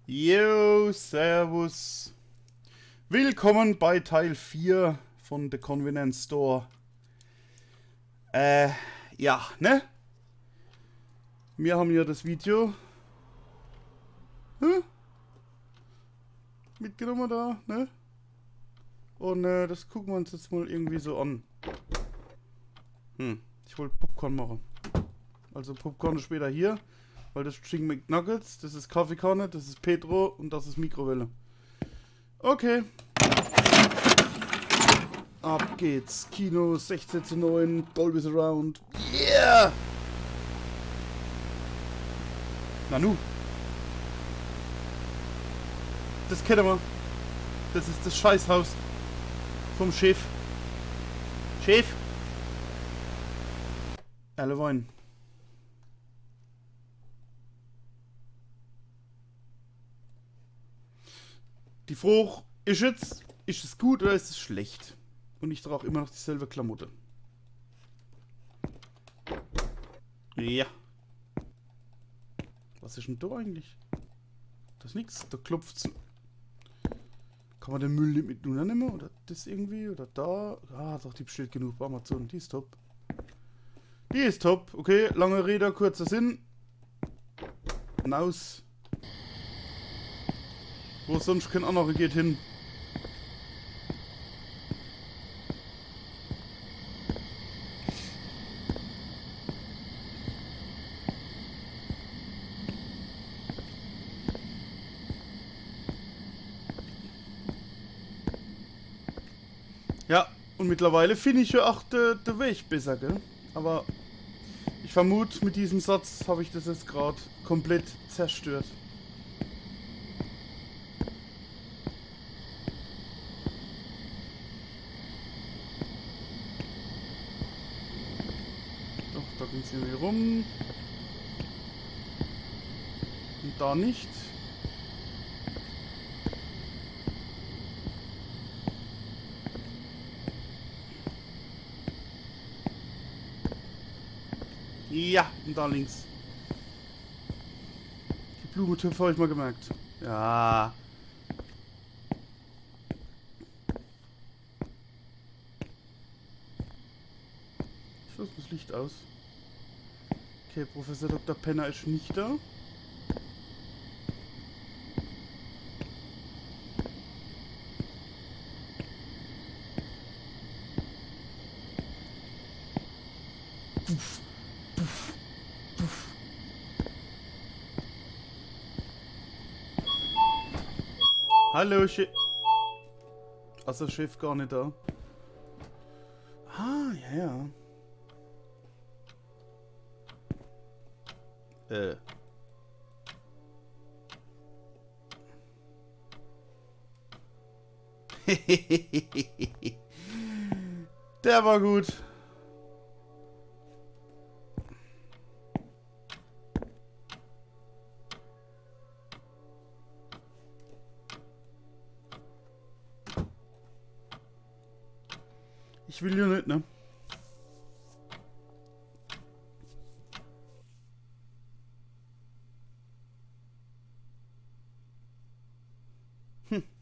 Yo, servus. Willkommen bei Teil 4 von The Convenience Store. Ja, ne? Wir haben ja das Video mitgenommen da, ne? Und das gucken wir uns jetzt mal irgendwie so an. Ich wollte Popcorn machen. Also Popcorn ist später hier, weil das ist Chicken McNuggets, das ist Kaffeekanne, das ist Petro und das ist Mikrowelle. Okay. Ab geht's. Kino 16:9, Dolby Surround. Yeah! Nanu. Das kennen wir. Das ist das Scheißhaus vom Chef. Chef? Alle wollen. Die Frage ist jetzt, ist es gut oder ist es schlecht? Und ich trage immer noch dieselbe Klamotte. Ja. Was ist denn da eigentlich? Das ist nix, da klopft's. Kann man den Müll nicht mit nehmen? Oder das irgendwie? Oder da? Ah, doch, die bestellt genug bei Amazon. Die ist top. Die ist top. Okay, lange Rede, kurzer Sinn. Naus. Wo sonst kein anderer geht hin. Ja, und mittlerweile finde ich ja auch den Weg besser, gell? Aber ich vermute, mit diesem Satz habe ich das jetzt gerade komplett zerstört. Doch, da ging es irgendwie rum. Und da nicht. Ja, und da links. Die Blumentöpfe habe ich mal gemerkt. Ja. Ich lasse das Licht aus. Okay, Professor Dr. Penner ist nicht da. Puff, puff, puff. Hallo, Chef. Also, Chef gar nicht da. Ah, ja, ja. Der war gut. Ich will ja nicht, ne?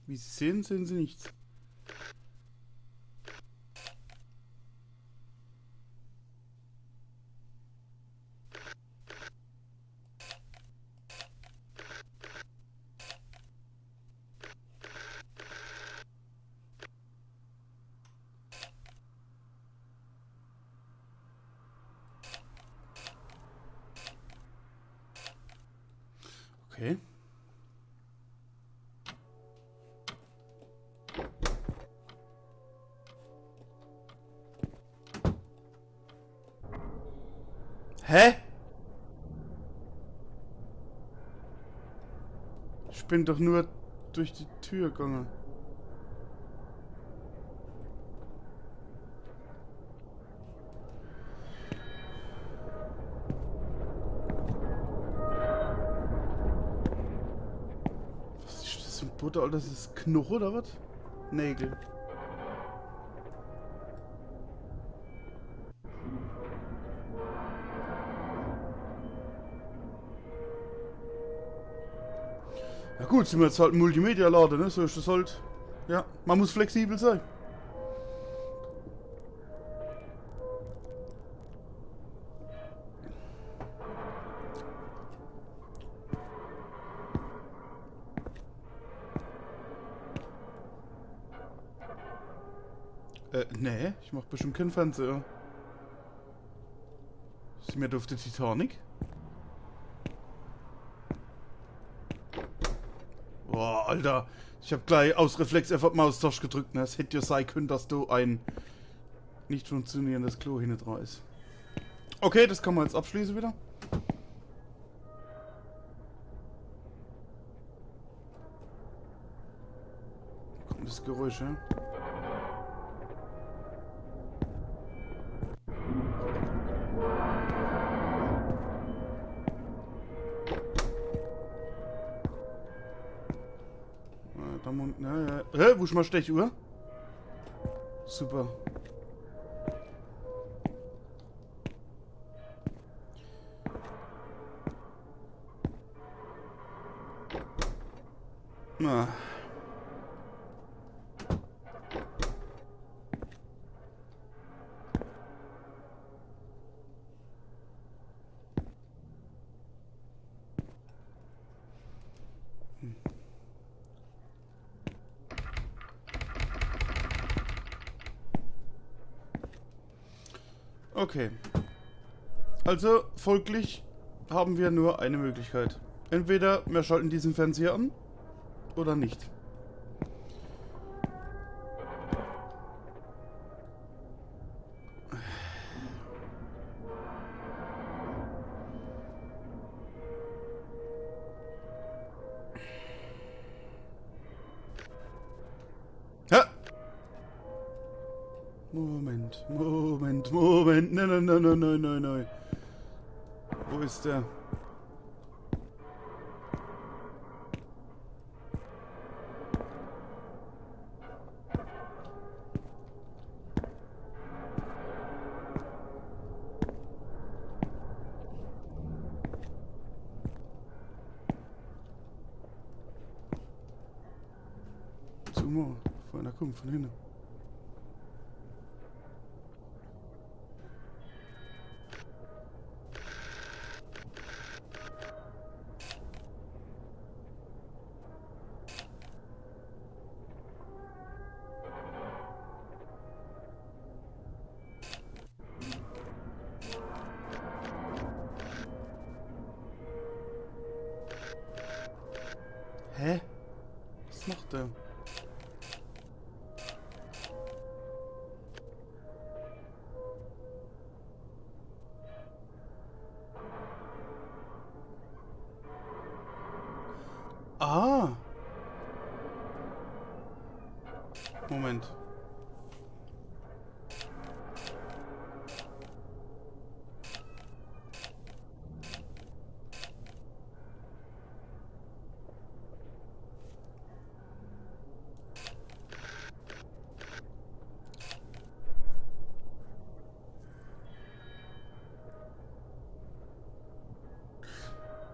Wie Sie sehen, sehen Sie nichts. Okay. Hä? Ich bin doch nur durch die Tür gegangen. Was ist das für ein Butter, Alter? Das ist Knochen oder was? Nägel. Ja gut, sind wir jetzt halt ein Multimedia-Laden, ne? So ist das halt. Ja, man muss flexibel sein. Nee, ich mach bestimmt keinen Fernseher. Sind wir da auf der Titanic? Boah, Alter. Ich hab gleich aus Reflex einfach Maustaste gedrückt, ne? Es hätte ja sein können, dass du ein nicht funktionierendes Klo hinten dran ist. Okay, das kann man jetzt abschließen wieder. Kommt das Geräusch, ja? Da unten, ja. Hä, wo ist meine Stechuhr? Super. Na. Okay. Also, folglich haben wir nur eine Möglichkeit. Entweder wir schalten diesen Fernseher an oder nicht. Ja. Moment. Nein. Wo ist der? Zumal. Vor einer kommt von hinten. Hä? Was macht der? Ah! Moment.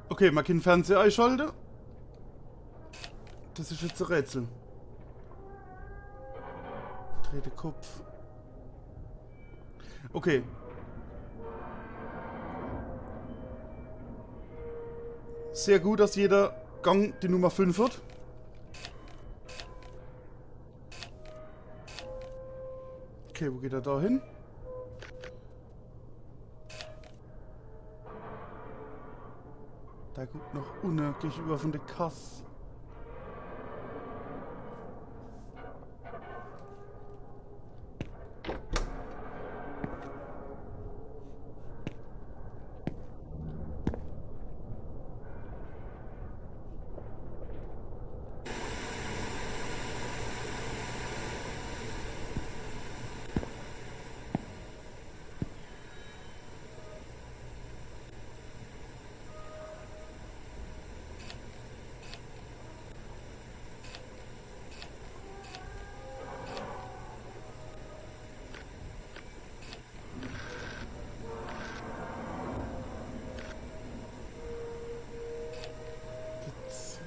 Okay, man kann den Fernseher einschalten. Das ist jetzt ein Rätsel. Dreh den Kopf. Okay. Sehr gut, dass jeder Gang die Nummer 5 hat. Okay, wo geht er da hin? Da guckt noch unten gegenüber von der Kasse.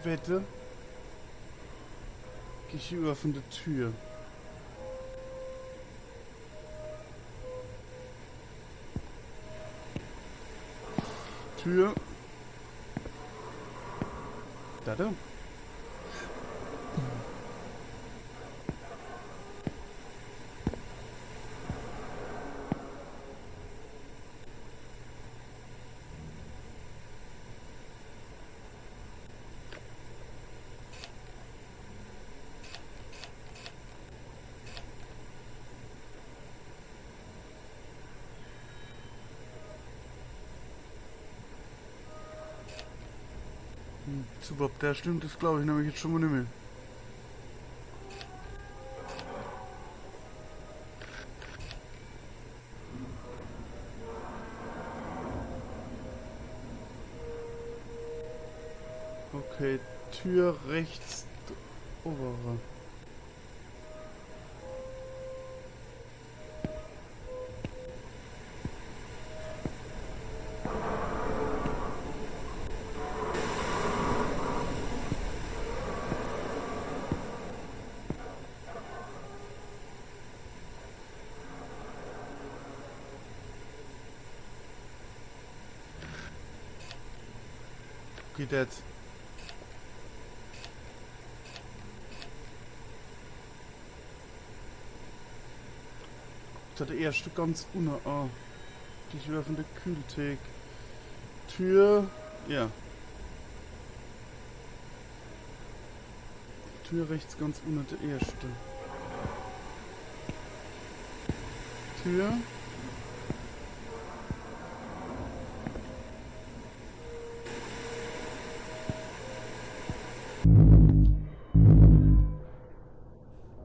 Wette. Gegenüber von der Tür. Tür. Da. Super, ob der stimmt, das glaube ich nämlich jetzt schon mal nicht mehr. Okay, Tür rechts, obere. Geht jetzt. Der erste ganz unten. Ah, die öffnende Kühlthek. Tür. Ja. Tür rechts ganz unten, der erste. Tür.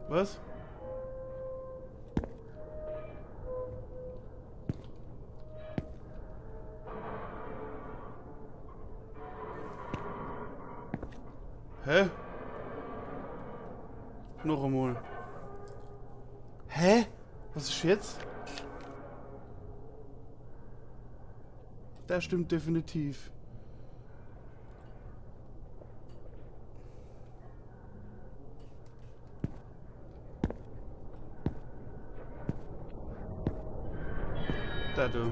Was? Hä? Noch einmal. Hä? Was ist jetzt? Das stimmt definitiv. Da du.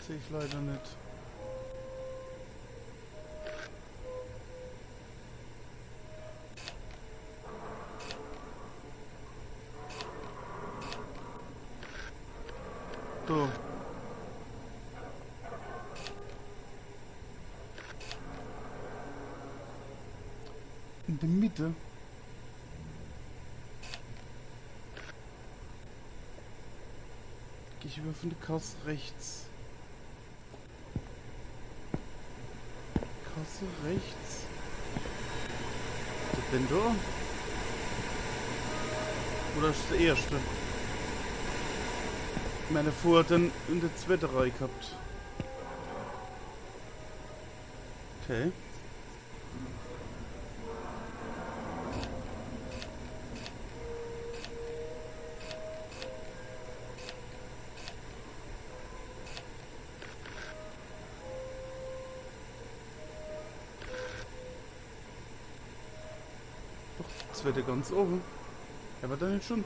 Sehe ich leider nicht. So. In der Mitte. Gehe ich über von der Kasse rechts. Kasse rechts. Der Bender? Oder ist der erste? Meine vorher dann in der zweiten Reihe gehabt. Okay. Doch, das zweite ganz oben. Aber dann jetzt schon.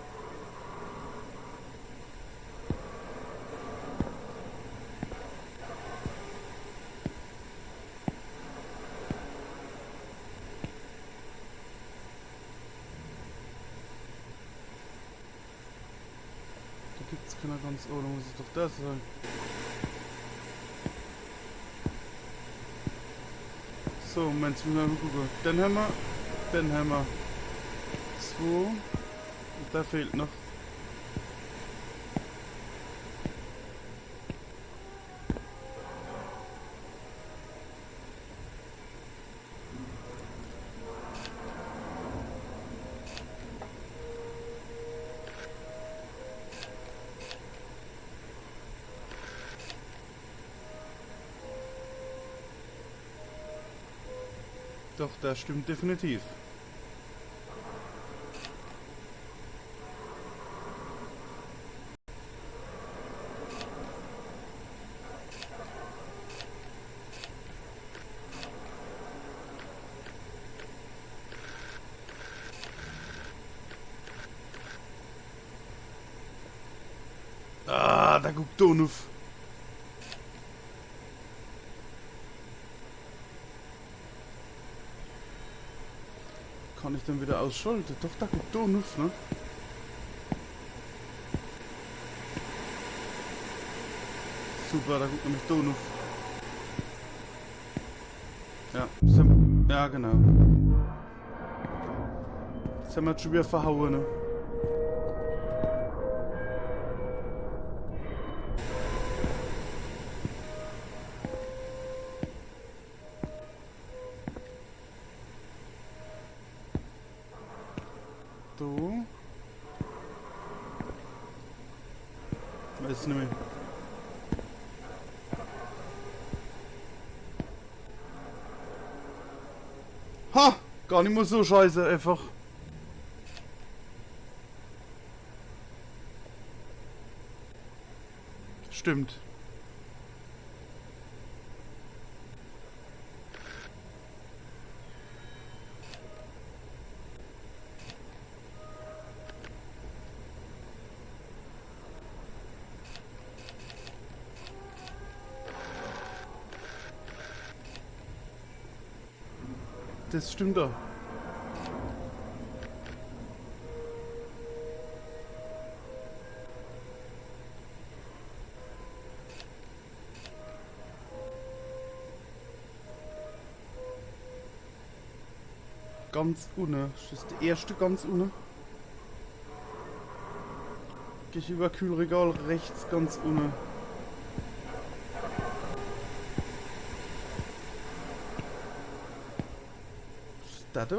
Gibt's keiner ganz oben, muss es doch das sein. So, Moment, wir mal gucken. Den haben wir. 2. Und da fehlt noch. Doch, das stimmt definitiv. Ah, da guckt Donuf. Kann ich dann wieder ausschalten? Doch, da guckt Donuf, ne? Super, da guckt nämlich Donuf. Ja, ja genau. Jetzt haben wir schon wieder verhauen, ne? So. Weiß nicht mehr. Ha! Gar nicht mehr so scheiße, einfach. Stimmt. Das stimmt doch. Ganz unten. Das ist der erste ganz unten. Gehe ich über Kühlregal rechts ganz unten. Was ist das da?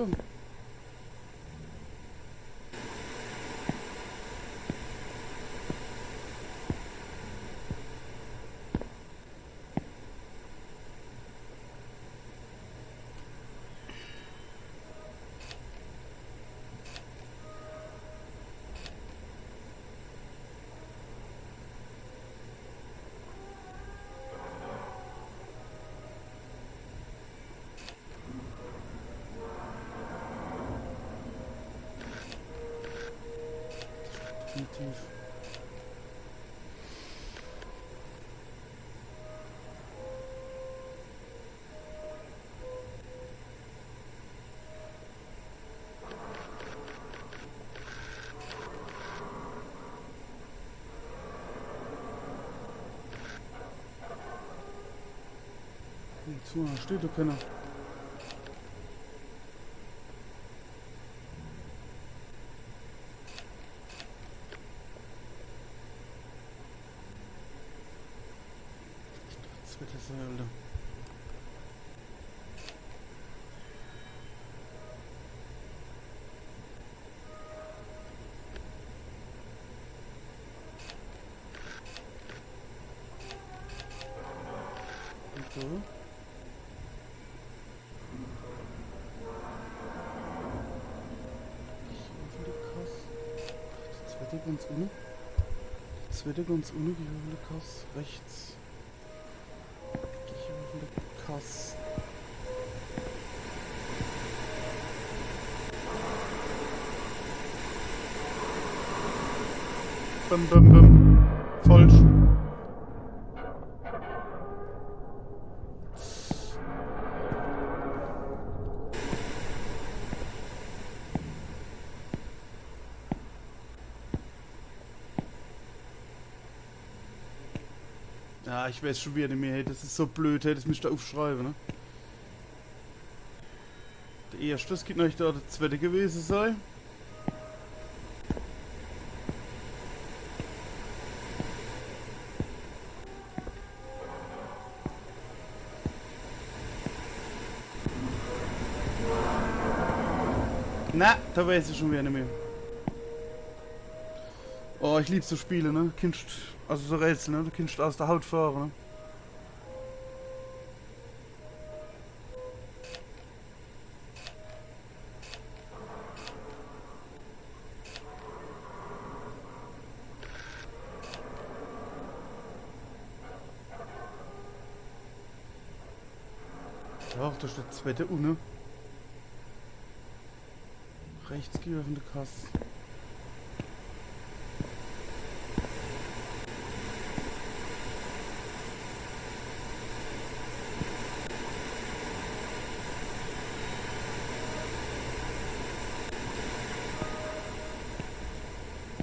Definitiv. Jetzt steht doch keiner. Zweite Säule. Und so. Die zweite ganz unten. Die zweite ganz unten, gehörende Kass. Rechts. Gehörende Kass. Bim, bim, bim. Falsch. Ja, ich weiß schon wieder nicht mehr. Hey, das ist so blöd, hey, das müsst ihr aufschreiben, ne? Der erste, das geht noch da der zweite gewesen sein. Na, da weiß ich schon wieder nicht mehr. Oh, ich liebe so Spiele, ne? Kindst, also so Rätsel, ne? Du kannst aus der Haut fahren, ne? Doch, da steht zweite Unne. Rechts geöffnete Kasse.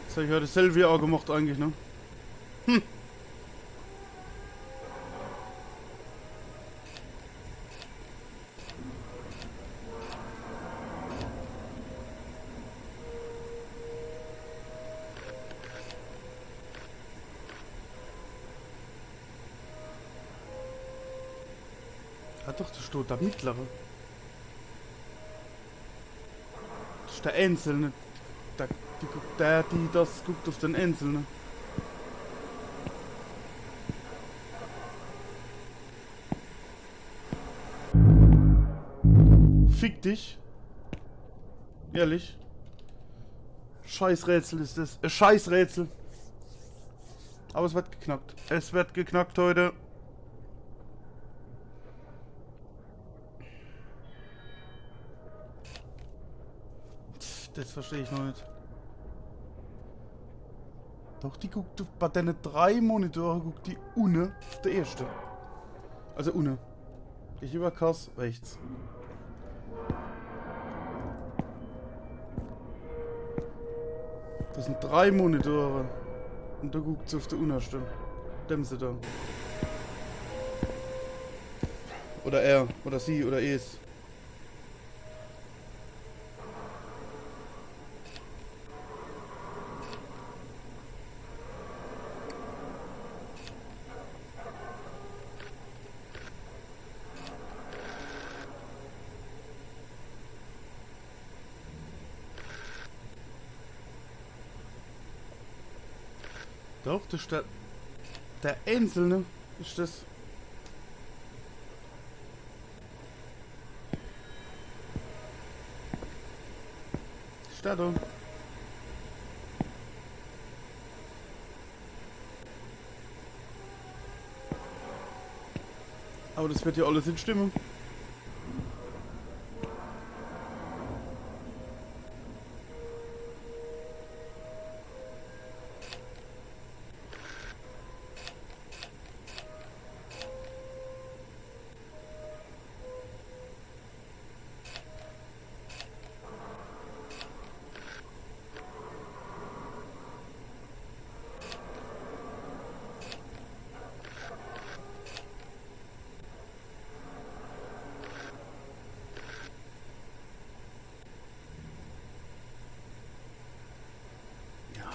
Das habe ich heute selber auch gemacht eigentlich, ne? Hm. Ah doch, da steht der Mittlere. Das ist der Einzelne. Das guckt auf den Einzelnen. Fick dich. Ehrlich. Scheißrätsel ist das. Scheißrätsel. Aber es wird geknackt. Es wird geknackt heute. Das verstehe ich noch nicht. Doch, die guckt bei deinen 3 Monitoren, guckt die unten auf der erste. Also unten. Ich über Kass rechts. Das sind 3 Monitore. Und da guckt sie auf der unterste. Dämse da. Oder er, oder sie, oder es. Doch, das ist der Einzelne ist das. Steht da. Aber das wird ja alles in Stimmung.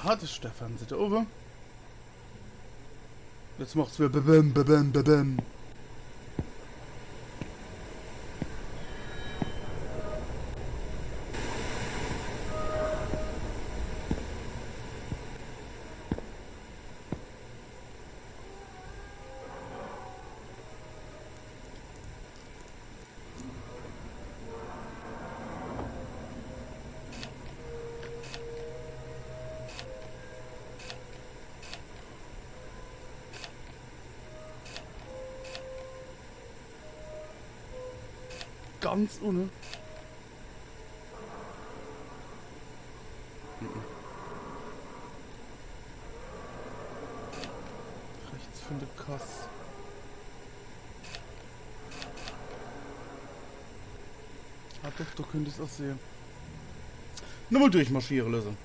Ja, das ist der Fernseher da oben. Jetzt macht's wieder babam, babam, babam. Ganz ohne. Rechts von der Kasse. Ah doch, du könntest auch sehen. Nochmal durchmarschieren lassen.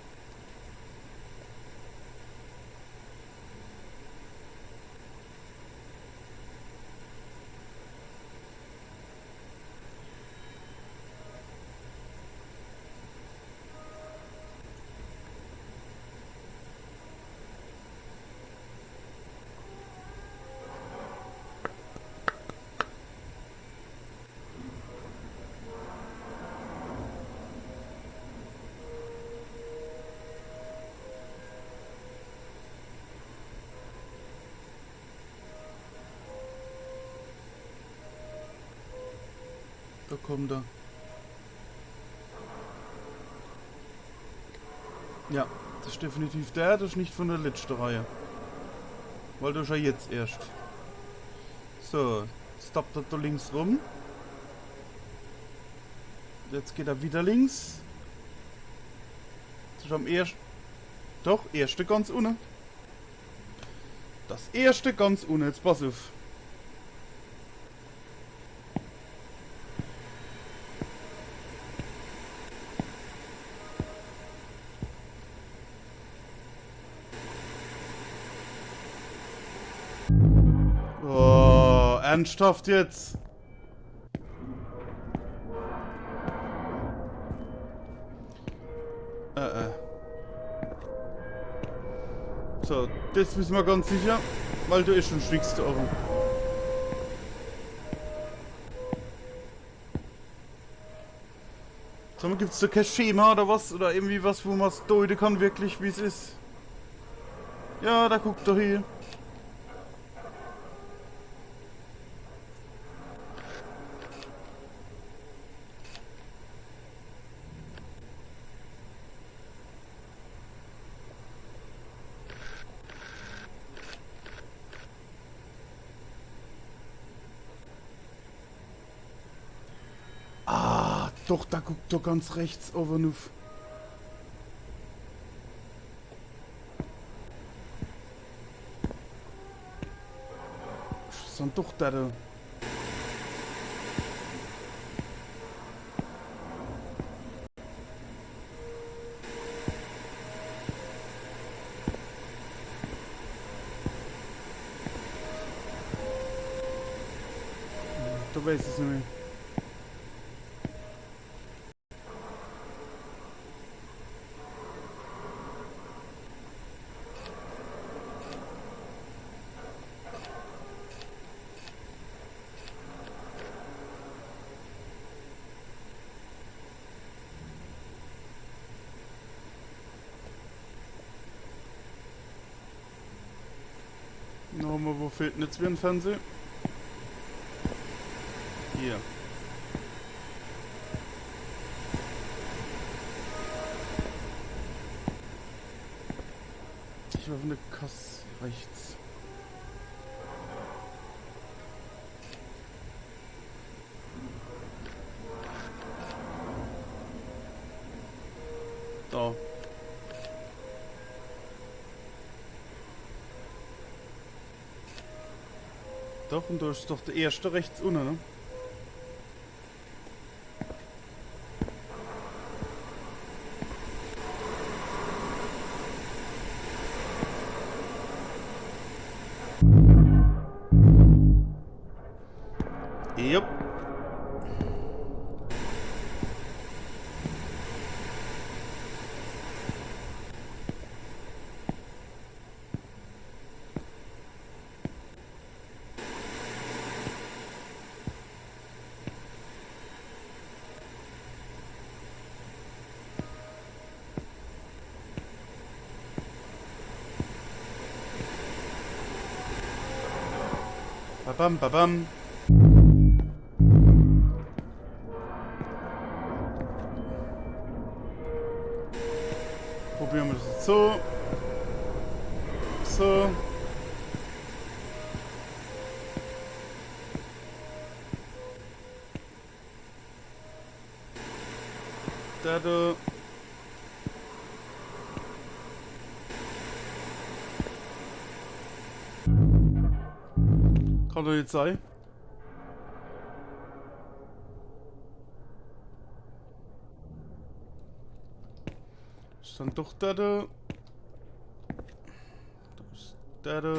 Da kommt er. Ja, das ist definitiv der, das ist nicht von der letzten Reihe. Weil das ist ja jetzt erst. So, stoppt er da links rum. Jetzt geht er wieder links. Das ist am ersten. Doch, erste ganz unten. Das erste ganz unten. Jetzt pass auf. Oh, ernsthaft jetzt? So, das wissen wir ganz sicher, weil du schon schwiegst, aber. Sag mal, gibt's da kein Schema oder was? Oder irgendwie was, wo man es deuten kann, wirklich, wie es ist? Ja, da guckt doch hier. Ah, doch, da guckt doch ganz rechts oben auf. Was ist denn doch da? Da weiß ich es nicht mehr. Nochmal, wo fehlt denn jetzt wieder ein Fernseher? Hier. Ich war von der Kasse rechts. Da. Doch, und da ist doch der erste rechts unten, ne? Jupp. Babam, babam. Probieren wir das jetzt so. So. Da, da. Kann doch jetzt sein. Ist dann doch da, da. Da ist da, da.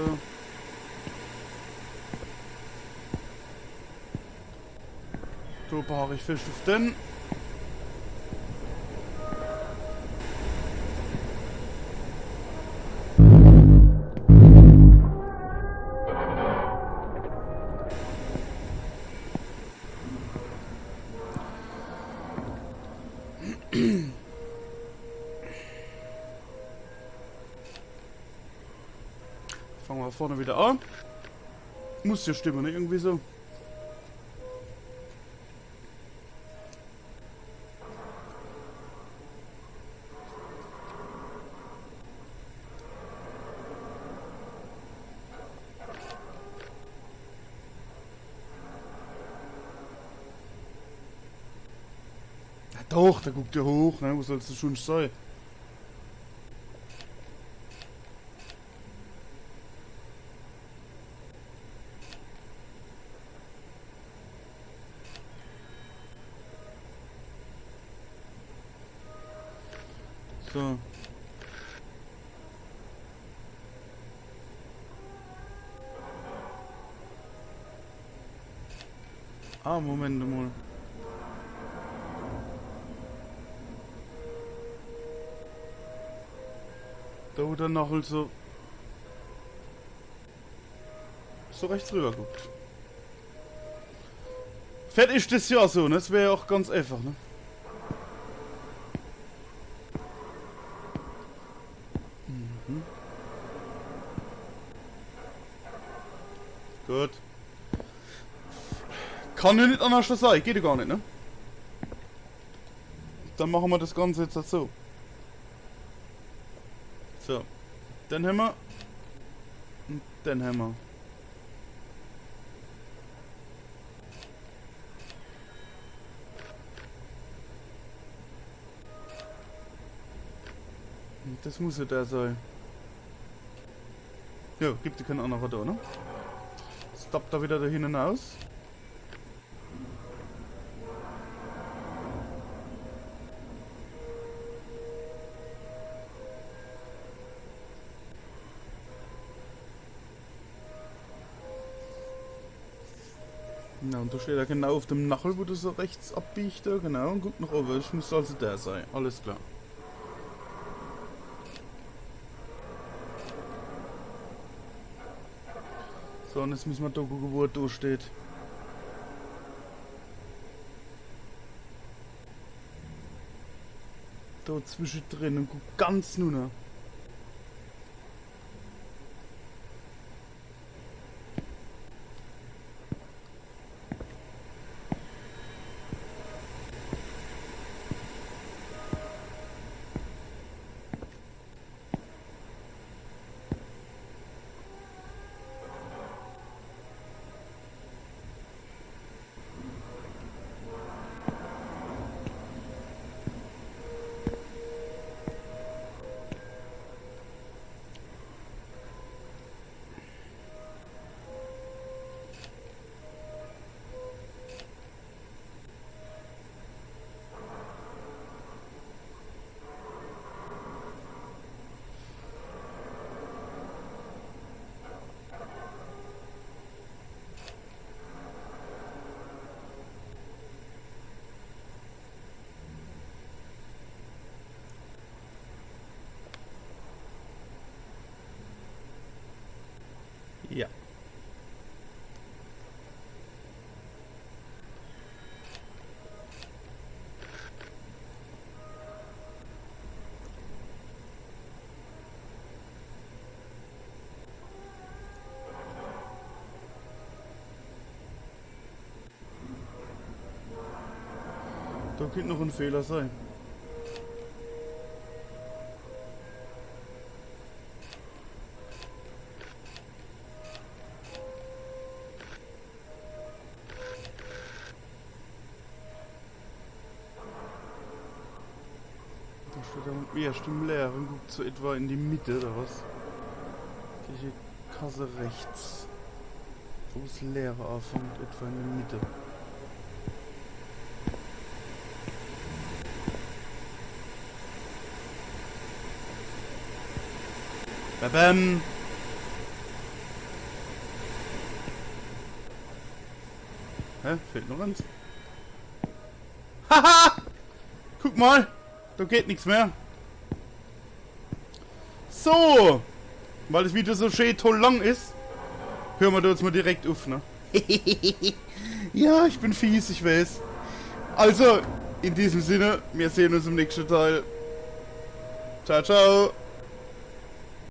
Da beharre ich fest auf den. Fangen wir vorne wieder an. Muss ja stimmen, ne? Irgendwie so. Doch, da guckt er hoch, ne? Wo soll's denn schon sein? So. Ah, Moment mal. Da wo der Nachel so rechts rüber guckt. Fertig ist das ja so, ne? Das wäre ja auch ganz einfach, ne? Mhm. Gut. Kann ja nicht anders sein, geht ja gar nicht, ne? Dann machen wir das Ganze jetzt so. So. Dann haben wir. Und dann haben wir. Das muss ja der sein. Ja, gibt ja keinen anderen da, ne? Stoppt da wieder da hinten aus. Ja, und da steht er genau auf dem Nachel, wo du so rechts abbiegst, da, genau, und guckt nach oben. Das muss also der sein. Alles klar. So, und jetzt müssen wir da gucken, wo er da steht. Da zwischendrin und guck ganz nur. Ja. Da könnte noch ein Fehler sein. Da steht er erst im Leeren, guckt so etwa in die Mitte oder was? Die Kasse rechts. Wo das Leere anfängt, etwa in der Mitte. Bam! Hä? Fehlt noch eins. Haha! Guck mal! Da geht nichts mehr. So! Weil das Video so schön toll lang ist, hören wir da jetzt mal direkt auf, ne? Ja, ich bin fies, ich weiß. Also, in diesem Sinne, wir sehen uns im nächsten Teil. Ciao, ciao!